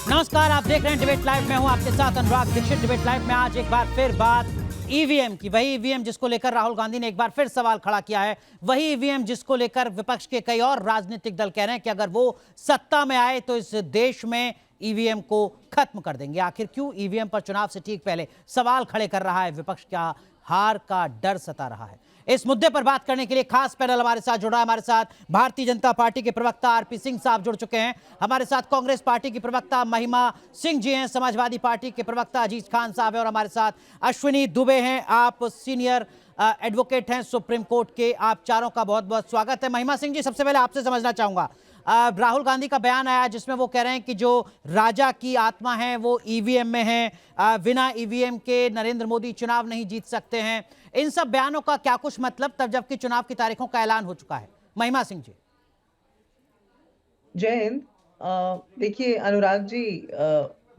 नमस्कार, आप देख रहे हैं डिबेट लाइव। मैं हूं आपके साथ अनुराग दीक्षित। डिबेट लाइव में आज एक बार फिर बात ईवीएम की, वही ईवीएम जिसको लेकर राहुल गांधी ने एक बार फिर सवाल खड़ा किया है, वही ईवीएम जिसको लेकर विपक्ष के कई और राजनीतिक दल कह रहे हैं कि अगर वो सत्ता में आए तो इस देश में ईवीएम को खत्म कर देंगे। आखिर क्यों ईवीएम पर चुनाव से ठीक पहले सवाल खड़े कर रहा है विपक्ष? क्या हार का डर सता रहा है? इस मुद्दे पर बात करने के लिए खास पैनल हमारे साथ जुड़ा है। हमारे साथ भारतीय जनता पार्टी के प्रवक्ता आरपी सिंह साहब जुड़ चुके हैं। हमारे साथ कांग्रेस पार्टी की प्रवक्ता महिमा सिंह जी हैं। समाजवादी पार्टी के प्रवक्ता अजीज खान साहब हैं और हमारे साथ अश्विनी दुबे हैं। आप सीनियर एडवोकेट हैं सुप्रीम कोर्ट के। आप चारों का बहुत बहुत स्वागत है। महिमा सिंह जी, सबसे पहले आपसे समझना चाहूंगा, राहुल गांधी का बयान आया जिसमें वो कह रहे हैं कि जो राजा की आत्मा है वो ईवीएम में है, बिना ईवीएम के नरेंद्र मोदी चुनाव नहीं जीत सकते हैं। इन सब बयानों का क्या कुछ मतलब, तब जबकि चुनाव की तारीखों का ऐलान हो चुका है? महिमा सिंह जी। जय हिंद। देखिए अनुराग जी,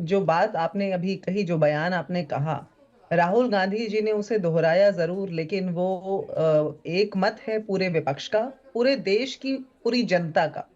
जो बात आपने अभी कही, जो बयान आपने कहा, राहुल गांधी जी ने उसे दोहराया जरूर, लेकिन वो एक मत है पूरे विपक्ष का, पूरे देश की पूरी जनता का।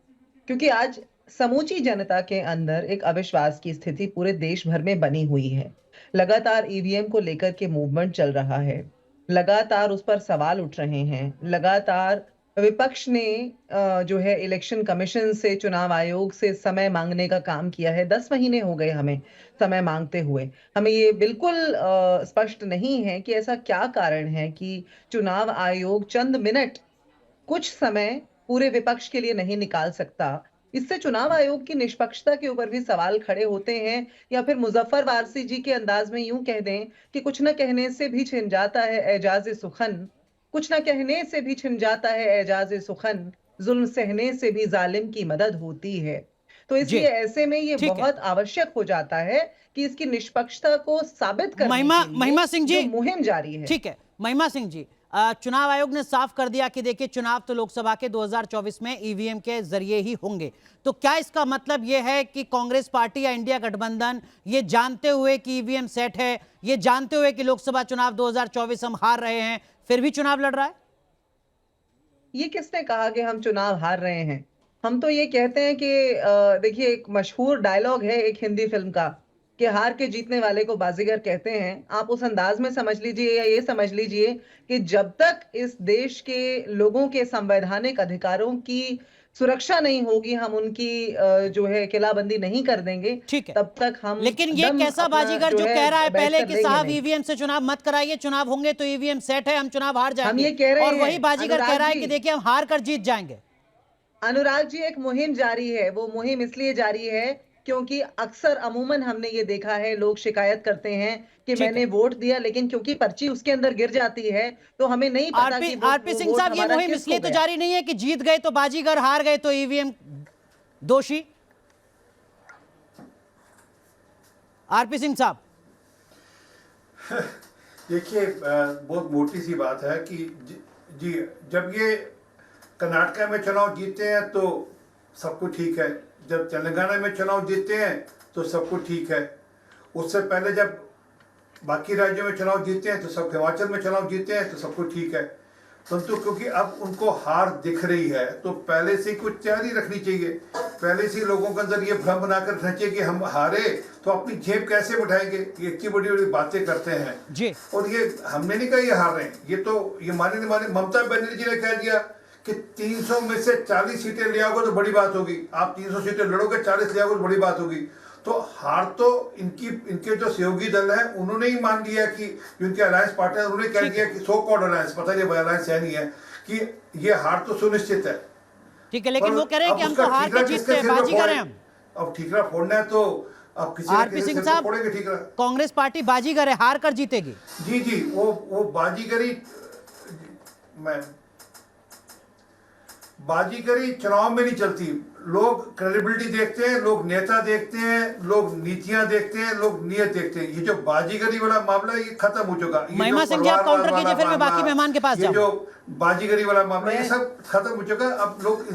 क्योंकि आज समूची जनता के अंदर एक अविश्वास की स्थिति पूरे देश भर में बनी हुई है। लगातार ईवीएम को लेकर के मूवमेंट चल रहा है, लगातार उस पर सवाल उठ रहे हैं, लगातार विपक्ष ने जो है इलेक्शन कमीशन से, चुनाव आयोग से समय मांगने का काम किया है। 10 महीने हो गए हमें समय मांगते हुए। हमें ये बिल्कुल स्पष्ट नहीं है कि ऐसा क्या कारण है कि चुनाव आयोग चंद मिनट, कुछ समय पूरे विपक्ष के लिए नहीं निकाल सकता। इससे चुनाव आयोग की निष्पक्षता के ऊपर भी सवाल खड़े होते हैं। या फिर मुजफ्फर वारसी जी के अंदाज में यूं कह दें कि कुछ न कहने से भी छिन जाता है एजाज सुखन, कुछ न कहने से भी छिन जाता है एजाज सुखन, जुल्म सहने से भी जालिम की मदद होती है। तो इसलिए ऐसे में ये बहुत आवश्यक हो जाता है कि इसकी निष्पक्षता को साबित करने के लिए महिमा सिंह जी, जो मुहिम जारी है। ठीक है महिमा सिंह जी, चुनाव आयोग ने साफ कर दिया कि देखिए चुनाव तो लोकसभा के 2024 में ईवीएम के जरिए ही होंगे। तो क्या इसका मतलब यह है कि कांग्रेस पार्टी या इंडिया गठबंधन ये जानते हुए कि ईवीएम सेट है, ये जानते हुए कि लोकसभा चुनाव 2024 हम हार रहे हैं, फिर भी चुनाव लड़ रहा है? ये किसने कहा कि हम चुनाव हार रहे हैं? हम तो ये कहते हैं कि देखिए, एक मशहूर डायलॉग है एक हिंदी फिल्म का कि हार के जीतने वाले को बाजीगर कहते हैं। आप उस अंदाज में समझ लीजिए या ये समझ लीजिए कि जब तक इस देश के लोगों के संवैधानिक अधिकारों की सुरक्षा नहीं होगी, हम उनकी जो है किलाबंदी नहीं कर देंगे, तब तक हम। लेकिन ये कैसा बाजीगर जो कह रहा है पहले कि साहब ईवीएम से चुनाव मत कराइए, चुनाव होंगे तो ईवीएम सेट है, हम चुनाव हार जाएंगे, हम ये कह रहे और हैं, वही बाजीगर कह रहा है कि देखिए हम हार कर जीत जाएंगे। अनुराग जी, एक मुहिम जारी है। वो मुहिम इसलिए जारी है क्योंकि अक्सर अमूमन हमने ये देखा है, लोग शिकायत करते हैं कि मैंने वोट दिया, लेकिन क्योंकि पर्ची उसके अंदर गिर जाती है तो हमें नहीं पता कि आरपी सिंह साहब, ये मुहिम इसलिए तो जारी नहीं है कि जीत गए तो बाजीगर, हार गए तो ईवीएम दोषी। आरपी सिंह साहब, देखिए, बहुत मोटी सी बात है कि जी जब ये कर्नाटका में चुनाव जीतते हैं तो सब कुछ ठीक है, जब तेलंगाना में चुनाव जीतते हैं तो सब कुछ ठीक है, उससे पहले जब बाकी राज्यों में चुनाव जीतते हैं तो सब, हिमाचल में चुनाव जीतते हैं तो सब कुछ ठीक है। परंतु क्योंकि अब उनको हार दिख रही है तो पहले से कुछ तैयारी रखनी चाहिए, पहले से लोगों के अंदर ये भ्रम बनाकर रखना चाहिए कि हम हारे तो अपनी जेब कैसे उठाएंगे। ये इतनी बड़ी बड़ी बातें करते हैं जी। और ये हमने नहीं कहा ये हार रहे हैं, ये तो ये माने ममता बनर्जी जी ने कह दिया कि 300 में से 40 सीटें ले आओगे तो बड़ी बात होगी। आप 300 सीटें लड़ोगे, 40 ले आओगे तो बड़ी बात होगी। तो हार तो इनके जो सहयोगी दल है उन्होंने ही मान लिया कि उनके अलायंस पार्टनर, उन्होंने कह दिया कि सो कॉल्ड अलायंस, पता नहीं अलायंस है नहीं है, कि ये हार तो सुनिश्चित है। ठीक है, लेकिन वो कह रहे हैं कि हम तो हार के जीतते हैं, बाजीगर हैं हम। अब ठीकरा फोड़ना है तो अब किसी आरपी सिंह साहब, कांग्रेस पार्टी बाजीगर है, हार कर जीतेगी। जी जी, वो बाजीगरी, बाजीगरी चुनाव में नहीं चलती। लोग क्रेडिबिलिटी देखते हैं, लोग नेता देखते हैं, लोग नीतियां देखते हैं, लोग नियत देखते हैं। ये जो बाजीगरी वाला मामला ये खत्म हो चुका। महिमा सिंह जी, आप काउंटर कीजिए, फिर मैं बाकी मेहमान के पास जाऊं। ये जो बाजीगरी वाला मामला ये सब खत्म हो चुका। अब लोग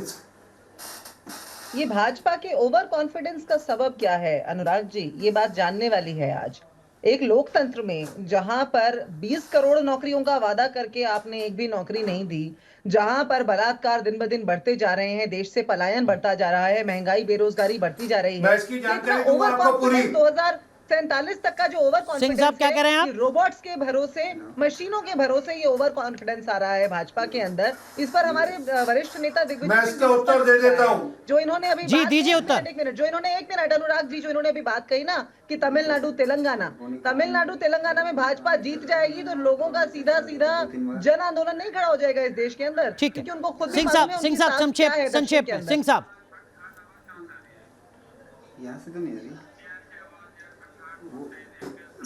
ये भाजपा के ओवर कॉन्फिडेंस का सबब क्या है अनुराग जी? ये बात जानने वाली है आज। एक लोकतंत्र में जहां पर 20 करोड़ नौकरियों का वादा करके आपने एक भी नौकरी नहीं दी, जहां पर बलात्कार दिन ब दिन बढ़ते जा रहे हैं, देश से पलायन बढ़ता जा रहा है, महंगाई बेरोजगारी बढ़ती जा रही है, मैं इसकी जानकारी दूंगा ओवर आपको पूरी। कॉन्फिडेंस 2047 तक का जो ओवर सिंह साहब, क्या कह रहे हैं आप? रोबोट्स के भरोसे, मशीनों के भरोसे ये ओवर कॉन्फिडेंस आ रहा है भाजपा के अंदर। इस पर हमारे वरिष्ठ नेता दिग्विजय मैं इसका उत्तर दे देता हूं। जो इन्होंने अभी जी, दीजिए उत्तर। एक मिनट, जो इन्होंने एक मिनट अनुराग जी, जो इन्होंने अभी बात कही ना कि तमिलनाडु तेलंगाना में भाजपा जीत जाएगी तो लोगों का सीधा सीधा जन आंदोलन नहीं खड़ा हो जाएगा इस देश के अंदर, ठीक है क्योंकि उनको खुद भी सिंह मालूम है साहब, सिंह उनकी साहब ताकत क्या है संक्षेप दक्षिण के में अंदर। सिंह साहब।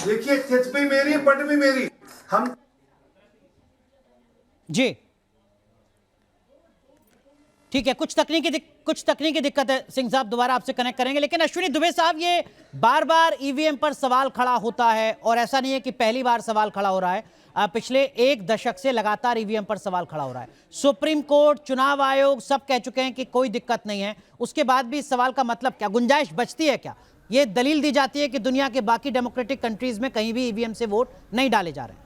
देखिए, चित भी मेरी, पट भी मेरी। हम जी ठीक है, कुछ तकनीकी दिक्कत है सिंह साहब, दोबारा आपसे कनेक्ट करेंगे। लेकिन अश्विनी दुबे साहब, ये बार बार ईवीएम पर सवाल खड़ा होता है और ऐसा नहीं है कि पहली बार सवाल खड़ा हो रहा है, पिछले एक दशक से लगातार ईवीएम पर सवाल खड़ा हो रहा है। सुप्रीम कोर्ट, चुनाव आयोग सब कह चुके हैं कि कोई दिक्कत नहीं है, उसके बाद भी इस सवाल का मतलब क्या, गुंजाइश बचती है क्या? ये दलील दी जाती है कि दुनिया के बाकी डेमोक्रेटिक कंट्रीज में कहीं भी ईवीएम से वोट नहीं डाले जा रहे हैं।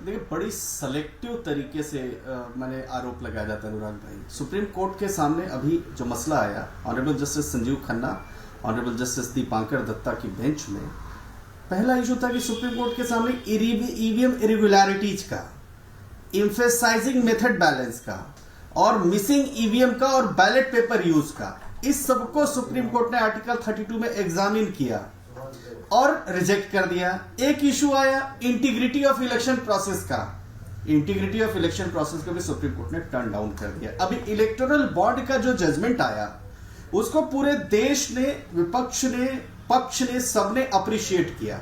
देखिए, बड़ी सेलेक्टिव तरीके से मैंने आरोप लगाया जाता है अनुराग भाई। सुप्रीम कोर्ट के सामने अभी जो मसला आया honourable justice Sanjiv Khanna, honourable justice Dipankar Datta की बेंच में, पहला इशू था कि सुप्रीम कोर्ट के सामने ईवीएम इरेगुलरिटीज का, एम्फेसाइजिंग मेथड बैलेंस का और मिसिंग ईवीएम का और बैलेट पेपर यूज का, इस सबको सुप्रीम कोर्ट ने आर्टिकल 32 में एग्जामिन किया और रिजेक्ट कर दिया। एक इशू आया इंटीग्रिटी ऑफ इलेक्शन प्रोसेस का, इंटीग्रिटी ऑफ इलेक्शन प्रोसेस को भी सुप्रीम कोर्ट ने टर्न डाउन कर दिया। अभी इलेक्टोरल बॉन्ड का जो जजमेंट आया उसको पूरे देश ने, विपक्ष ने, पक्ष ने, सबने अप्रिशिएट किया।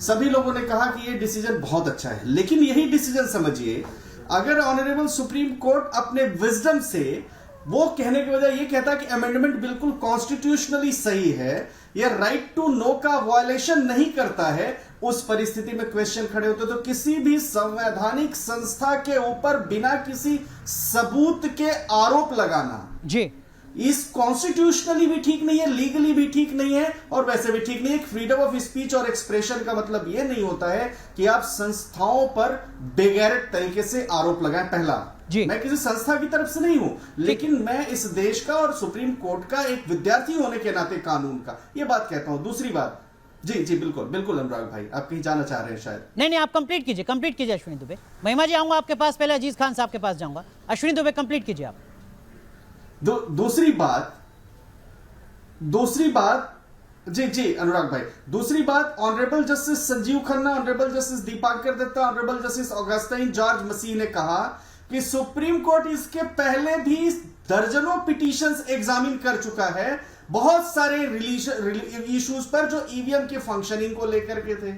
सभी लोगों ने कहा कि ये डिसीजन बहुत अच्छा है, लेकिन यही डिसीजन समझिए, अगर ऑनरेबल सुप्रीम कोर्ट अपने विजडम से वो कहने के बजाय ये कहता कि अमेंडमेंट बिल्कुल कॉन्स्टिट्यूशनली सही है, ये राइट टू नो का वायलेशन नहीं करता है, उस परिस्थिति में क्वेश्चन खड़े होते तो किसी भी संवैधानिक संस्था के ऊपर बिना किसी सबूत के आरोप लगाना जी इस कॉन्स्टिट्यूशनली भी ठीक नहीं है, लीगली भी ठीक नहीं है और वैसे भी ठीक नहीं है। फ्रीडम ऑफ स्पीच और एक्सप्रेशन का मतलब यह नहीं होता है कि आप संस्थाओं पर बेगैरत तरीके से आरोप लगाएं। पहला, मैं किसी संस्था की तरफ से नहीं हूं, लेकिन मैं इस देश का और सुप्रीम कोर्ट का एक विद्यार्थी होने के नाते कानून का यह बात कहता हूं। दूसरी बात, जी बिल्कुल अनुराग भाई, आप कहीं जाना चाह रहे हैं शायद। नहीं, आप कंप्लीट कीजिए अश्विनी दुबे। महिमा जी, आऊंगा आपके पास, पहले अजीज खान साहब के पास जाऊंगा। अश्विनी दुबे, कंप्लीट कीजिए आप। दूसरी बात जी अनुराग भाई, दूसरी बात, honourable justice Sanjiv Khanna, honourable justice Dipankar Datta, honourable justice Augustine George Masih ने कहा कि सुप्रीम कोर्ट इसके पहले भी दर्जनों पिटीशंस एग्जामिन कर चुका है, बहुत सारे इश्यूज पर जो ईवीएम के फंक्शनिंग को लेकर के थे।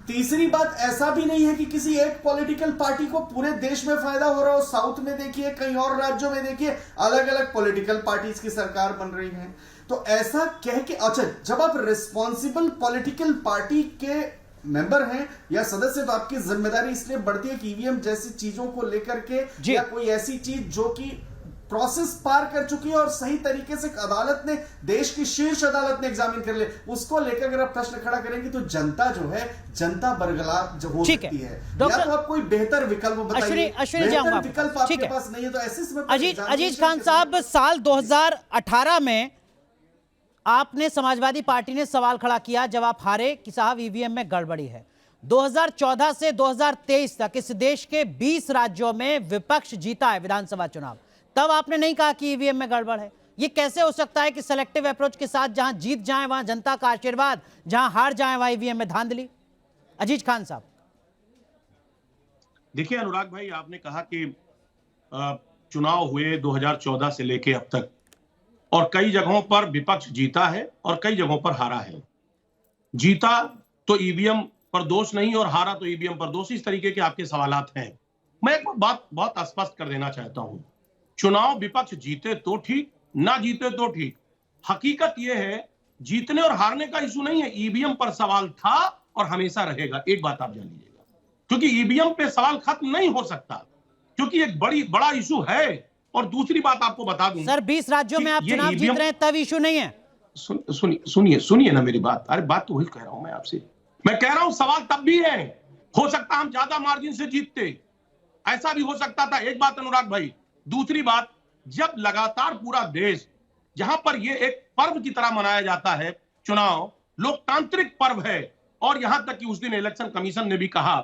तीसरी बात, ऐसा भी नहीं है कि किसी एक पॉलिटिकल पार्टी को पूरे देश में फायदा हो रहा हो। साउथ में देखिए, कहीं और राज्यों में देखिए, अलग अलग पॉलिटिकल पार्टीज की सरकार बन रही है। तो ऐसा कह के, अच्छा, जब आप रिस्पॉन्सिबल पॉलिटिकल पार्टी के मेंबर हैं या सदस्य, तो आपकी जिम्मेदारी इसलिए बढ़ती है कि ईवीएम जैसी चीजों को लेकर के या कोई ऐसी चीज जो कि प्रोसेस पार कर चुकी है और सही तरीके से अदालत ने, देश की शीर्ष अदालत ने एग्जामिन कर ले, उसको लेकर अगर आप प्रश्न खड़ा करेंगे तो जनता जो है, जनता बरगला जो हो सकती है। या तो आप कोई बेहतर विकल्प बताइए, बेहतर विकल्प आपके पास नहीं है तो ऐसे समय अजीज खान साहब, साल 2018 में आपने, समाजवादी पार्टी ने सवाल खड़ा किया जब आप हारे कि साहब ईवीएम में गड़बड़ी है। 2014 से 2023 तक इस देश के 20 राज्यों में विपक्ष जीता है विधानसभा चुनाव, तब आपने नहीं कहा कि ईवीएम में गड़बड़ है। ये कैसे हो सकता है कि सेलेक्टिव अप्रोच के साथ जहां जीत जाए वहां जनता का आशीर्वाद, जहां हार जाए वहां ईवीएम में धांधली? अजीज खान साहब, देखिए अनुराग भाई, आपने कहा कि चुनाव हुए 2014 से लेके अब तक और कई जगहों पर विपक्ष जीता है और कई जगहों पर हारा है। जीता तो ईवीएम पर दोष नहीं और हारा तो ईवीएम पर दोष, इस तरीके के आपके सवालात हैं। मैं एक बात बहुत स्पष्ट कर देना चाहता हूं, चुनाव विपक्ष जीते तो ठीक, ना जीते तो ठीक। हकीकत यह है, जीतने और हारने का इशू नहीं है, ईवीएम पर सवाल था और हमेशा रहेगा। एक बात आप जान लीजिएगा, क्योंकि ईवीएम पे सवाल खत्म नहीं हो सकता, क्योंकि एक बड़ा इशू है और दूसरी बात आपको बता दूं सर 20 राज्यों में आप ये चुनाव जीत रहे हैं तब इशू नहीं है। सुनिए ना मेरी बात। अरे बात तो वही कह रहा हूं मैं आपसे। मैं कह रहा हूं सवाल तब भी है, हो सकता हम ज्यादा मार्जिन से जीतते, ऐसा भी हो सकता था। एक बात अनुराग भाई। दूसरी बात, जब लगातार पूरा देश, जहां पर ये एक पर्व की तरह मनाया जाता है चुनाव, लोकतांत्रिक पर्व है, और यहां तक कि उस दिन इलेक्शन कमीशन ने भी कहा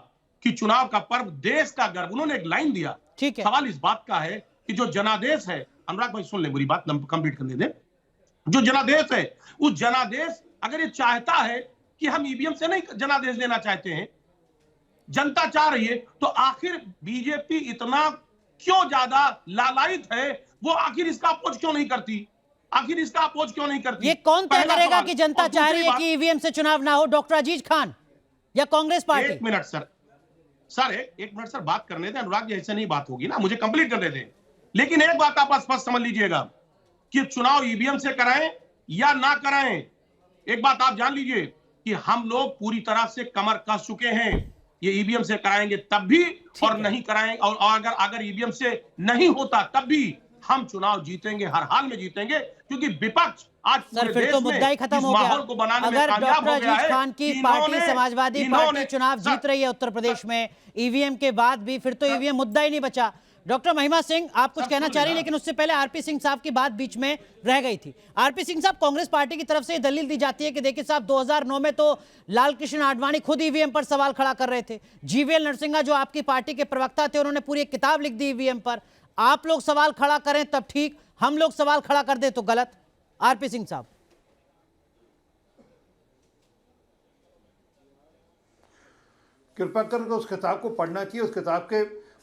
कि चुनाव का पर्व देश का गर्व, उन्होंने एक लाइन दिया। ठीक है। सवाल इस बात का है कि जो जनादेश है, अनुराग भाई सुन ले मेरी बात, कंप्लीट करने दे। जो जनादेश है, उस जनादेश अगर ये चाहता है कि हम ईवीएम से नहीं जनादेश देना चाहते हैं, जनता चाह रही है, तो आखिर बीजेपी इतना क्यों ज्यादा लालायित है? वो आखिर इसका अपोज क्यों नहीं करती? आखिर इसका अपोज क्यों नहीं करती? ये कौन तय पहला करेगा सवाल। कि जनता और चाह रही दूसरी है कि ईवीएम से चुनाव ना हो? डॉक्टर अजीज खान या कांग्रेस पार्टी? एक मिनट सर, एक मिनट सर, बात करने दें अनुराग जी, ऐसे नहीं बात होगी ना, मुझे कंप्लीट करने दें। लेकिन एक बात आप स्पष्ट समझ लीजिएगा कि चुनाव ईवीएम से कराएं या ना कराएं, एक बात आप जान लीजिए कि हम लोग पूरी तरह से कमर कस चुके हैं। ये ईवीएम से कराएंगे तब भी, और नहीं कराएंगे, और अगर ईवीएम से नहीं होता तब भी हम चुनाव जीतेंगे, हर हाल में जीतेंगे, क्योंकि विपक्ष आज सर फिर तो मुद्दा ही खत्म हो गया। अगर डॉक्टर अजीज खान की पार्टी समाजवादी पार्टी चुनाव जीत रही है उत्तर प्रदेश में ईवीएम के बाद भी, फिर तो ईवीएम मुद्दा ही नहीं बचा। डॉक्टर महिमा सिंह, आप कुछ कहना चाह रही, लेकिन उससे पहले आरपी सिंह साहब की बात बीच में रह गई थी। आरपी सिंह साहब, कांग्रेस पार्टी की तरफ से दलील दी जाती है कि देखिए साहब 2009 में तो लाल कृष्ण आडवाणी खुद ईवीएम पर सवाल खड़ा कर रहे थे। जीवीएल नरसिंहा जो आपकी पार्टी के प्रवक्ता थे, उन्होंने पूरी एक किताब लिख दी ईवीएम पर। आप लोग सवाल खड़ा करें तब ठीक, हम लोग सवाल खड़ा कर दे तो गलत। आरपी सिंह साहब, कृपा करके उस किताब को पढ़ना चाहिए। उस किताब के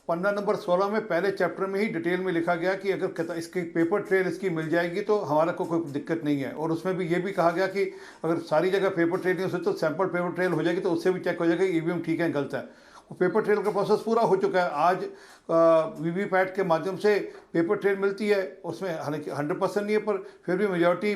पन्ना नंबर 16 में पहले चैप्टर में ही डिटेल में लिखा गया कि अगर इसकी पेपर ट्रेल इसकी मिल जाएगी तो हमारा कोई दिक्कत नहीं है। और उसमें भी ये भी कहा गया कि अगर सारी जगह पेपर ट्रेल नहीं हो सकती तो सैंपल पेपर ट्रेल हो जाएगी, तो उससे भी चेक हो जाएगा ईवीएम ठीक है गलत है। वो पेपर ट्रेल का प्रोसेस पूरा हो चुका है। आज वीवीपैट के माध्यम से पेपर ट्रेल मिलती है, उसमें हालांकि 100% नहीं है, पर फिर भी मेजॉरिटी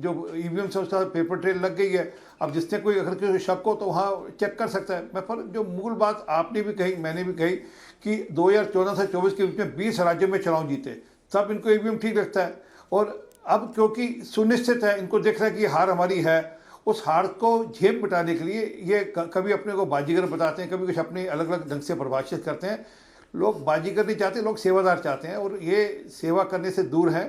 जो ईवीएम से उसका पेपर ट्रेल लग गई है। अब जिसने कोई अगर कोई शक हो तो वहाँ चेक कर सकता है। मैं पर जो मूल बात आपने भी कही, मैंने भी कही कि 2014 से 24 के बीच में 20 राज्यों में चुनाव जीते, तब इनको ईवीएम ठीक लगता है। और अब क्योंकि सुनिश्चित है, इनको देख रहा है कि हार हमारी है, उस हार को झेप बिटाने के लिए ये कभी अपने को बाजीगर बताते हैं, कभी कुछ अपने अलग अलग ढंग से परिभाषित करते हैं। लोग बाजीगर नहीं चाहते, लोग सेवादार चाहते हैं, और ये सेवा करने से दूर है,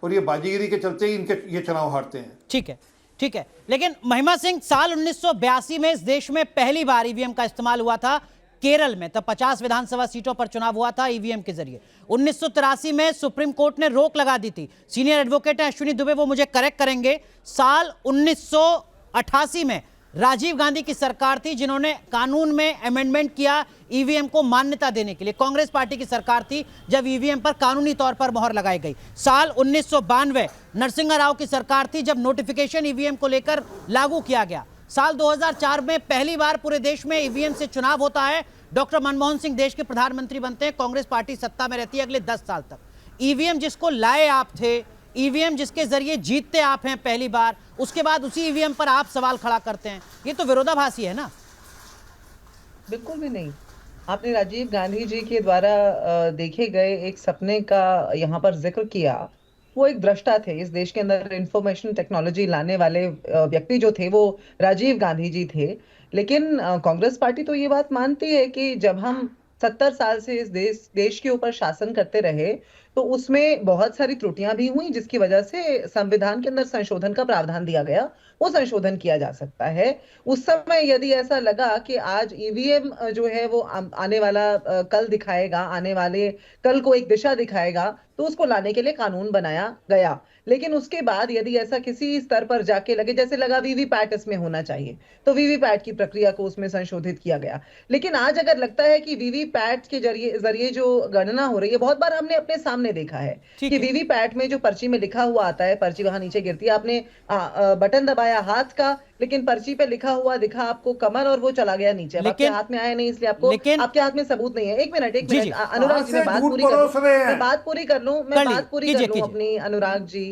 और ये बाजीगरी के चलते ही इनके ये चुनाव हारते हैं। ठीक है, ठीक है। लेकिन महिमा सिंह, साल 1982 में इस देश में पहली बार ईवीएम का इस्तेमाल हुआ था केरल में, तब 50 विधानसभा सीटों पर चुनाव हुआ था ईवीएम के जरिए। 1983 में सुप्रीम कोर्ट ने रोक लगा दी थी। सीनियर एडवोकेट हैं अश्विनी दुबे, वो मुझे करेक्ट करेंगे। साल 1988 में राजीव गांधी की सरकार थी जिन्होंने कानून में अमेंडमेंट किया ईवीएम को मान्यता देने के लिए। कांग्रेस पार्टी की सरकार थी जब ईवीएम पर कानूनी तौर पर मोहर लगाई गई। साल 1992 नरसिंहा राव की सरकार थी जब नोटिफिकेशन ईवीएम को लेकर लागू किया गया। साल 2004 में पहली बार पूरे देश में ईवीएम से चुनाव होता है। डॉक्टर मनमोहन सिंह देश के प्रधानमंत्री बनते हैं, कांग्रेस पार्टी सत्ता में रहती है अगले 10 साल तक। ईवीएम जिसको लाए आप थे, ईवीएम जिसके जरिए जीतते आप हैं पहली बार, उसके बाद उसी ईवीएम पर आप सवाल खड़ा करते हैं, ये तो विरोधाभासी है ना? बिल्कुल भी नहीं। आपने राजीव गांधी जी के द्वारा देखे गए एक सपने का यहाँ पर जिक्र किया। वो एक दृष्टा थे, इस देश के अंदर इंफॉर्मेशन टेक्नोलॉजी लाने वाले व्यक्ति जो थे वो राजीव गांधी जी थे। लेकिन कांग्रेस पार्टी तो ये बात मानती है कि जब हम 70 साल से इस देश के ऊपर शासन करते रहे तो उसमें बहुत सारी त्रुटियां भी हुई, जिसकी वजह से संविधान के अंदर संशोधन का प्रावधान दिया गया, वो संशोधन किया जा सकता है। उस समय यदि ऐसा लगा कि आज ईवीएम जो है वो आने वाला कल दिखाएगा, आने वाले कल को एक दिशा दिखाएगा, तो उसको लाने के लिए कानून बनाया गया। लेकिन उसके बाद यदि ऐसा किसी स्तर पर जाके लगे, जैसे लगा वीवीपैट इसमें होना चाहिए, तो वीवीपैट की प्रक्रिया को उसमें संशोधित किया गया। लेकिन आज अगर लगता है कि वीवीपैट के जरिए जो गणना हो रही है, बहुत बार हमने अपने सामने देखा है कि वीवीपैट में जो पर्ची में लिखा हुआ आता है, पर्ची वहां नीचे गिरती है, आपने बटन दबाया हाथ का, लेकिन पर्ची पे लिखा हुआ दिखा आपको कमर और वो चला गया नीचे। आपके हाथ में आया नहीं, इसलिए आपको आपके हाथ में सबूत नहीं है। एक मिनट अनुराग जी, मैं बात पूरी कर लूं अपनी, अनुराग जी।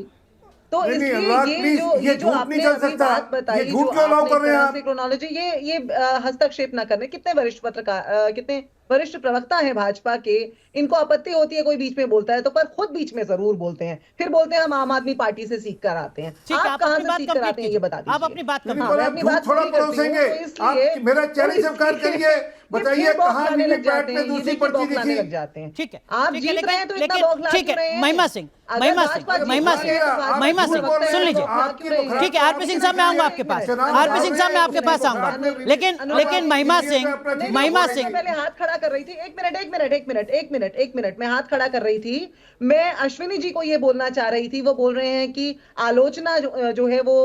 तो इसलिए ये जो आपने अभी बात बताई, जो आपने क्रोनोलॉजी, ये हस्तक्षेप ना करने। कितने वरिष्ठ पत्रकार, कितने वरिष्ठ प्रवक्ता है भाजपा के, इनको आपत्ति होती है कोई बीच में बोलता है तो, पर खुद बीच में जरूर बोलते हैं, फिर बोलते हैं हम आम आदमी पार्टी से सीख कर आते हैं। ठीक है, आप कहां अपनी से बात सीख कर कंप्लीट आते हैं ये बता कीजिए। दीजिए। आप अपनी बात नहीं, कंप्लीट बोला, मैं अपनी झूठ बात थोड़ा पूरी करती हूँ, परोसेंगे। तो इसलिए- आप मेरा चैलेंज तो स्वीकार इसलिए करिए, ये बताइए फिर बौखलाने कहाँ लग जाते वीवीपैट हैं, में ये दूसरी देखिए पर्ची बौखलाने दिखी। लग जाते हैं। ठीक है, आप ठीक है, जीत रहे हैं तो इतना लेकिन बौखला ठीक क्यों रहे है, हैं? महिमा सिंह, अगर महिमा भाजपा सिंह, जीत महिमा रही है सिंह, तो भाजपा महिमा को सिंह, लगता है सुन कि लीजिए। बौखला क्यों रहे हैं? ठीक है, आरपी सिंह साहब मैं आऊंगा आपके पास, आरपी सिंह साहब मैं आपके पास आऊंगा, लेकिन महिमा सिंह, महिमा मैं सिंह, पहले हाथ खड़ा कर रही थी। एक मिनट मैं हाथ खड़ा कर रही थी। मैं अश्विनी जी को ये बोलना चाह रही थी, वो बोल रहे हैं कि आलोचना जो है वो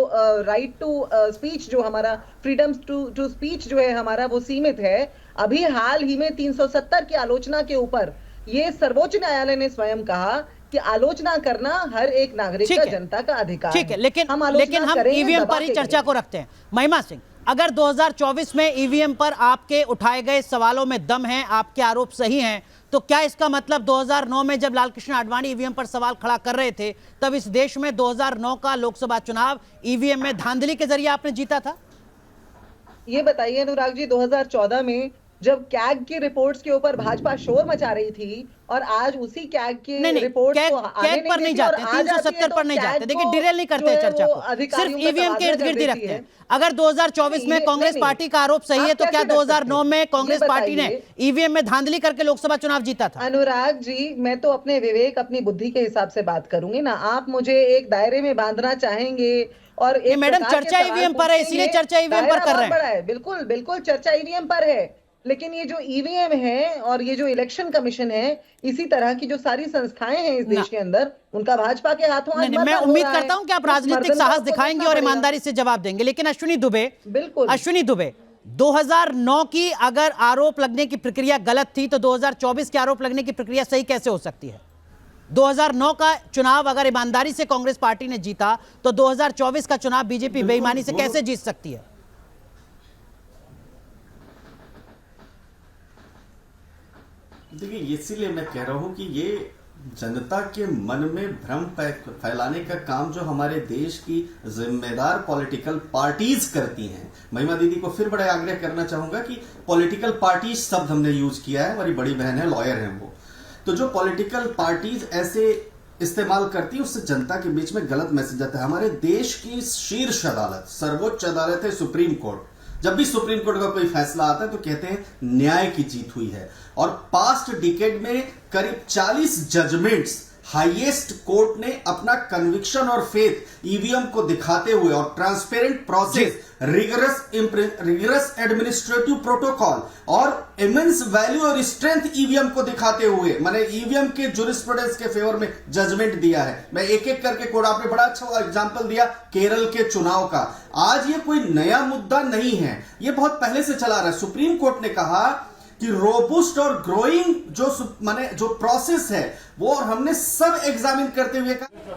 राइट टू स्पीच, जो हमारा फ्रीडम टू स्पीच जो है हमारा, वो सीमित है। अभी हाल ही में 370 की आलोचना के ऊपर ये सर्वोच्च न्यायालय ने स्वयं कहा कि आलोचना करना हर एक नागरिक ठीक का, है, जनता का अधिकार ठीक है, लेकिन हम आलोचना करेंगे, ईवीएम दबा पर ही के चर्चा करेंगे। को रखते हैं। महिमा सिंह, अगर 2024 में ईवीएम पर आपके उठाए गए सवालों में दम है, आपके आरोप सही हैं, तो क्या इसका मतलब 2009 में जब लालकृष्ण आडवाणी ईवीएम पर सवाल खड़ा कर रहे थे, तब इस देश में 2009 का लोकसभा चुनाव ईवीएम में धांधली के जरिए आपने जीता था? ये बताइए अनुराग जी, 2014 में जब कैग की रिपोर्ट्स के ऊपर भाजपा शोर मचा रही थी, और आज उसी कैग की नहीं, रिपोर्ट कैग को आने कैग पर नहीं देती और जाते, आ जाती है 370 तो पर नहीं कैग जाते। देखिए, को डिरेल नहीं जो करते है चर्चा वो को, अधिकारियों सिर्फ का ईवीएम के तबादला इर्द कर गिर्द ही देती रखते है। हैं। अगर 2024 में नहीं, कांग्रेस नहीं, पार्टी का आरोप सही आप है, तो क्या कैसे रख सकते 2009 में हैं? कांग्रेस ये पार्टी ने बताइए। ईवीएम में धांधली करके लोकसभा चुनाव जीता था? अनुराग जी, मैं तो अपने विवेक, अपनी बुद्धि के हिसाब से बात करूंगी ना। आप मुझे एक दायरे में बांधना चाहेंगे और एक मैडम, प्रकार के चर्चा सवाल ईवीएम पर है, पूछेंगे। इसीलिए चर्चा ईवीएम पर दायरा कर रहे बहुत हैं। बड़ा है, बिल्कुल बिल्कुल चर्चा ईवीएम पर है, लेकिन ये जो ईवीएम है और ये जो इलेक्शन कमीशन है, इसी तरह की जो सारी संस्थाएं हैं इस देश के अंदर, उनका भाजपा के हाथों आज नहीं, मैं मर्दन हो उम्मीद रहा करता है। हूं कि आप उस राजनीतिक मर्दन को साहस आपको दिखाएंगे देखना और पड़ेगा। ईमानदारी से जवाब देंगे। लेकिन अश्विनी दुबे, बिल्कुल। अश्विनी दुबे, 2009 की अगर आरोप लगने की प्रक्रिया गलत थी, तो 2024 के आरोप लगने की प्रक्रिया सही कैसे हो सकती है? 2009 का चुनाव अगर ईमानदारी से कांग्रेस पार्टी ने जीता, तो 2024 का चुनाव बीजेपी बेईमानी से कैसे जीत सकती है? देखिए, इसीलिए मैं कह रहा हूं कि ये जनता के मन में भ्रम फैलाने का काम जो हमारे देश की जिम्मेदार पॉलिटिकल पार्टीज करती हैं। महिमा दीदी को फिर बड़ा आग्रह करना चाहूंगा कि पॉलिटिकल पार्टीज शब्द हमने यूज किया है, हमारी बड़ी बहन है, लॉयर हैं वो। तो जो पॉलिटिकल पार्टीज ऐसे इस्तेमाल करती है, उससे जनता के बीच में गलत मैसेज आता है। हमारे देश की शीर्ष अदालत, सर्वोच्च अदालत है सुप्रीम कोर्ट। जब भी सुप्रीम कोर्ट का कोई फैसला आता है तो कहते हैं न्याय की जीत हुई है, और पास्ट डिकेड में करीब 40 जजमेंट्स हाईएस्ट कोर्ट ने अपना कन्विक्शन और फेथ ईवीएम को दिखाते हुए, और transparent process, rigorous administrative protocol और इमेंस वैल्यू और स्ट्रेंथ ईवीएम को दिखाते हुए, मैंने ईवीएम के जुरिस्प्रूडेंस के फेवर में जजमेंट दिया है। मैं एक एक करके कोड, आपने बड़ा अच्छा एग्जांपल दिया केरल के चुनाव का। आज ये कोई नया मुद्दा नहीं है, ये बहुत पहले से चला रहा है। सुप्रीम कोर्ट ने कहा कि रोबुस्ट और ग्रोइंग जो प्रोसेस है वो, और हमने सब एग्जामिन करते हुए कहा